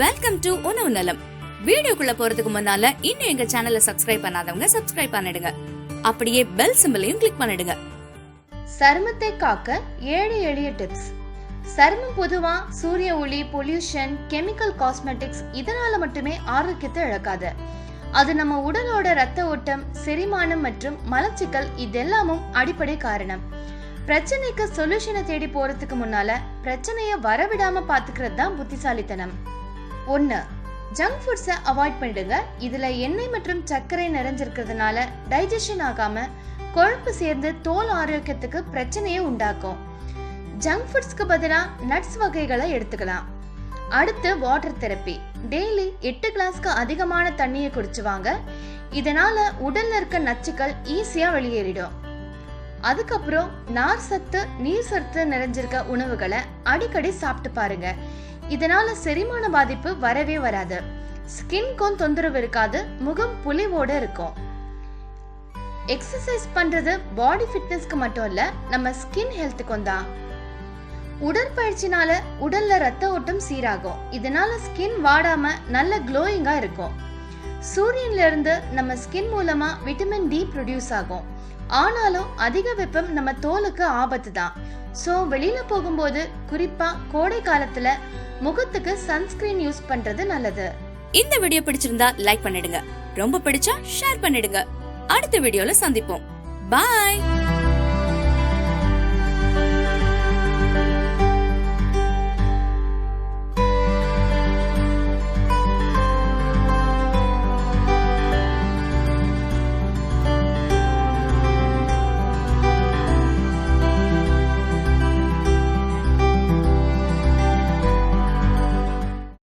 Welcome to உணவு நலம். வீடியோக்குள்ள போறதுக்கு முன்னால இன்னும் எங்க சேனலை சப்ஸ்கிரைப் பண்ணாதவங்க சப்ஸ்கிரைப் பண்ணிடுங்க. அப்படியே பெல் சிம்பலையும் கிளிக் பண்ணிடுங்க. சருமத்தை காக்க 7 எளிய டிப்ஸ். சருமம் பொதுவா சூரிய ஒளி, பொல்யூஷன், கெமிக்கல் காஸ்மெட்டிக்ஸ் இதனால மட்டுமே ஆரோக்கியத்தை இழக்காது. அது நம்ம உடலோட ரத்த ஓட்டம், செரிமானம் மற்றும் மலச்சிக்கல் இதெல்லாமும் அடிப்படை காரணம். பிரச்சனைக்கு சொல்யூஷனை தேடி போறதுக்கு முன்னால பிரச்சனைய வரவிடாம பாத்துக்கிறது தான் புத்திசாலித்தனம். 1. ஜங்க் ஃபுட்ஸை அவாய்ட் பண்ணிடுங்க. இதுல எண்ணெய் மற்றும் சர்க்கரை நிறைஞ்சிருக்கிறதுனால டைஜஷன் ஆகாம கொழுப்பு சேர்ந்து தோல் ஆரோக்கியத்துக்கு பிரச்சனையை உண்டாக்கும். ஜங்க் ஃபுட்ஸ்க்கு பதிலா நட்ஸ் வகைகளை எடுத்துக்கலாம். அடுத்து வாட்டர் தெரப்பி. டெய்லி 8 கிளாஸ்க்கு அதிகமான தண்ணியை குடிச்சுவாங்க. இதனால உடல்ல இருக்க நச்சுக்கள் ஈஸியா வெளியேறிடும். அதுக்கப்புறம் நார் சத்து, நீர் சத்து நிறைஞ்சிருக்க உணவுகளை அடிக்கடி சாப்பிட்டு பாருங்க. இதனால செரிமான பாதிப்பு வரவே வராது. ஸ்கின்க்கும் தொந்தரவு இருக்காது, முகம் புலிவோட இருக்கும். எக்ஸசைஸ் பண்றது பாடி ஃபிட்னஸ்க்கு மட்டும் இல்ல, நம்ம ஸ்கின் ஹெல்த்துக்கும் தான். உடற்பயிற்சினால உடல்ல ரத்த ஓட்டம் சீராகும். இதனால ஸ்கின் வாடாம நல்ல க்ளோயிங்கா இருக்கும். சூரியன்ல இருந்து நம்ம ஸ்கின் மூலமா விட்டமின் டி ப்ரொடியூஸ் ஆகும். ஆனாலும் அதிக வெப்பம் நம்ம தோலுக்கு ஆபத்து தான். சோ வெளியில போகும்போது, குறிப்பா கோடை காலத்துல முகத்துக்கு சன்ஸ்கிரீன் யூஸ் பண்றது நல்லது. இந்த வீடியோ பிடிச்சிருந்தா லைக் பண்ணிடுங்க. ரொம்ப பிடிச்சா ஷேர் பண்ணிடுங்க. அடுத்த வீடியோல சந்திப்போம். பாய்.